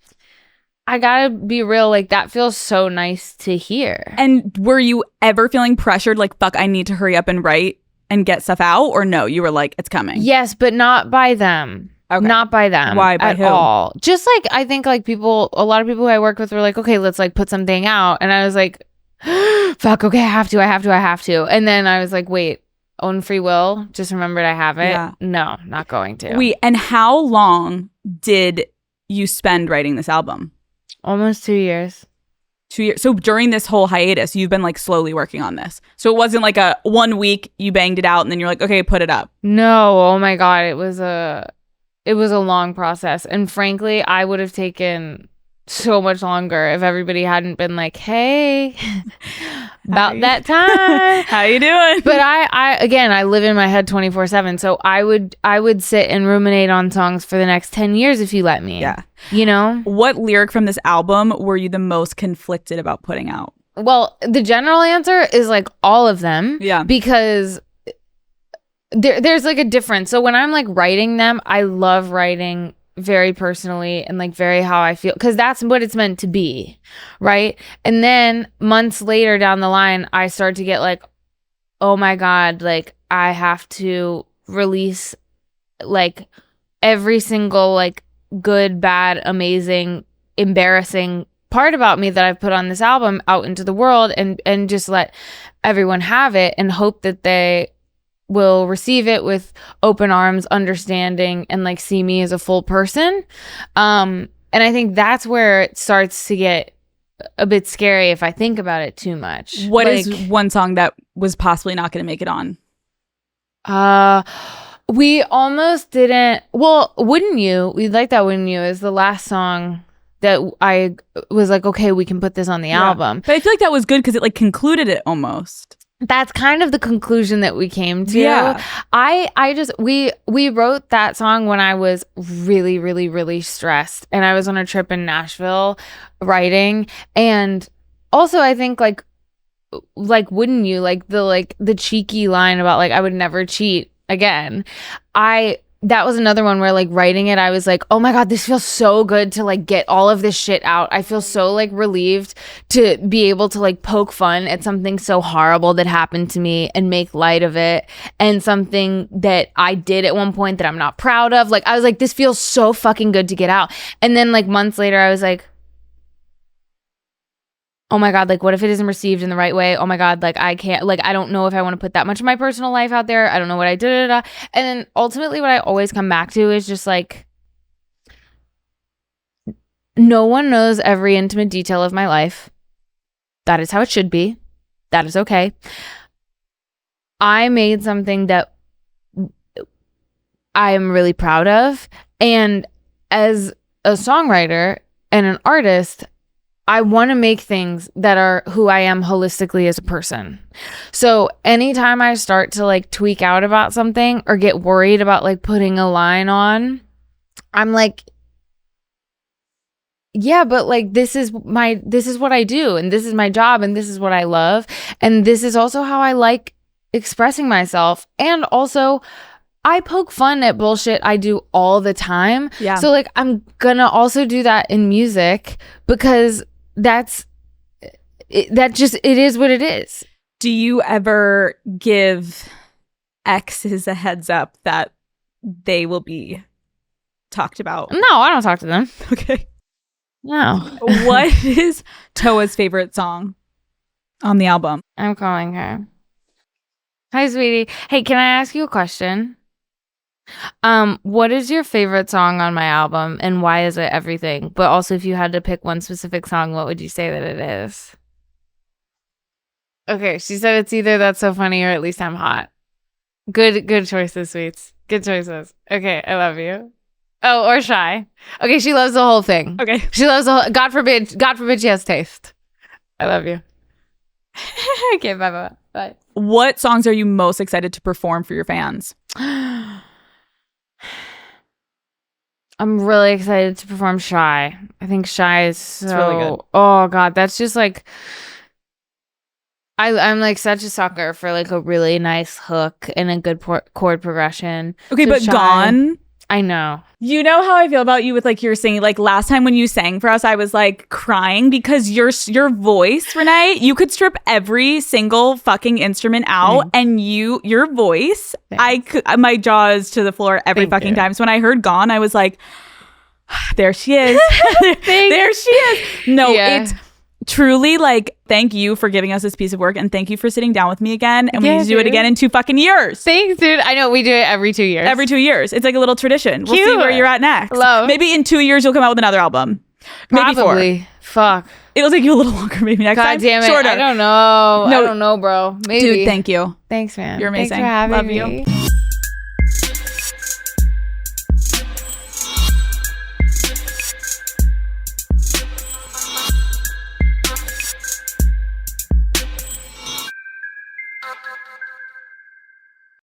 C: I gotta be real, like that feels so nice to hear.
B: And were you ever feeling pressured like, fuck, I need to hurry up and write and get stuff out? Or no, you were like, it's coming?
C: Yes, but not by them.
B: Okay.
C: Not by them.
B: Why? By
C: at
B: who?
C: all. Just like, I think like a lot of people who I work with were like, okay, let's like put something out. And I was like, fuck, okay, I have to. And then I was like, wait, own free will? Just remembered I have it?
B: Yeah.
C: No, not going to.
B: Wait, and how long did you spend writing this album?
C: Almost 2 years.
B: 2 years. So during this whole hiatus, you've been like slowly working on this. So it wasn't like a 1 week you banged it out and then you're like, okay, put it up.
C: No. Oh my God. It was a long process. And frankly, I would have taken so much longer if everybody hadn't been like, hey, about that time.
B: How you doing?
C: But I live in my head 24/7. So I would sit and ruminate on songs for the next 10 years if you let me.
B: Yeah.
C: You know?
B: What lyric from this album were you the most conflicted about putting out?
C: Well, the general answer is like all of them.
B: Yeah.
C: Because there's like a difference. So when I'm like writing them, I love writing very personally and like very how I feel, because that's what it's meant to be, right? And then months later down the line, I start to get like, oh my God, like I have to release like every single like good, bad, amazing, embarrassing part about me that I've put on this album out into the world, and just let everyone have it and hope that they will receive it with open arms, understanding, and like see me as a full person. And I think that's where it starts to get a bit scary if I think about it too much.
B: What is one song that was possibly not going to make it on?
C: We almost didn't. Well, Wouldn't You? We like that. Wouldn't You is the last song that I was like, okay, we can put this on the album.
B: But I feel like that was good because it like concluded it almost.
C: That's kind of the conclusion that we came to.
B: Yeah.
C: I just we wrote that song when I was really, really, really stressed, and I was on a trip in Nashville writing. And also I think like Wouldn't You, like the cheeky line about like I would never cheat again. That was another one where like writing it, I was like, oh my God, this feels so good to like get all of this shit out. I feel so like relieved to be able to like poke fun at something so horrible that happened to me and make light of it, and something that I did at one point that I'm not proud of. Like I was like, this feels so fucking good to get out. And then like months later, I was like, oh my God, like what if it isn't received in the right way? Oh my God, like I can't, like I don't know if I want to put that much of my personal life out there. I don't know what I did. And then ultimately what I always come back to is just like, no one knows every intimate detail of my life. That is how it should be. That is okay. I made something that I am really proud of. And as a songwriter and an artist, I want to make things that are who I am holistically as a person. So anytime I start to like tweak out about something or get worried about like putting a line on, I'm like, yeah, but like this is what I do, and this is my job, and this is what I love, and this is also how I like expressing myself. And also I poke fun at bullshit I do all the time. Yeah. So like I'm gonna also do that in music, because that is what it is.
B: Do you ever give exes a heads up that they will be talked about?
C: No, I don't talk to them.
B: Okay.
C: No.
B: What is Toa's favorite song on the album?
C: I'm calling her. Hi, sweetie. Hey, can I ask you a question? What is your favorite song on my album, and why is it everything? But also, if you had to pick one specific song, what would you say that it is? Okay, she said it's either That's So Funny or At Least I'm Hot. Good choices, sweets. Good choices. Okay, I love you. Oh, or Shy. Okay, she loves the whole thing.
B: Okay.
C: She loves the whole, God forbid she has taste. I love you. Okay, bye.
B: What songs are you most excited to perform for your fans?
C: I'm really excited to perform Shy. I think Shy is so...
B: It's really good.
C: Oh, God. That's just like... I'm like such a sucker for like a really nice hook and a good chord progression.
B: Okay,
C: so
B: but
C: Shy,
B: Gone...
C: I know.
B: You know how I feel about you with like your singing. Like last time when you sang for us, I was like crying because your voice, Renee, you could strip every single fucking instrument out, and your voice, my jaw is to the floor every fucking time. So when I heard Gone, I was like, there she is. There she is. No, it's truly like, thank you for giving us this piece of work, and thank you for sitting down with me again, and we need to do it again in 2 fucking years.
C: Thanks, dude. I know, we do it every 2 years.
B: Every 2 years. It's like a little tradition. We'll see where you're at next.
C: Love.
B: Maybe in 2 years you'll come out with another album. Maybe
C: Probably.
B: 4.
C: Fuck.
B: It'll take you a little longer maybe next time.
C: God damn it.
B: Shorter.
C: I don't know. No. I don't know, bro. Maybe.
B: Dude, thank you.
C: Thanks, man.
B: You're amazing.
C: Thanks for having
B: Love
C: me.
B: you.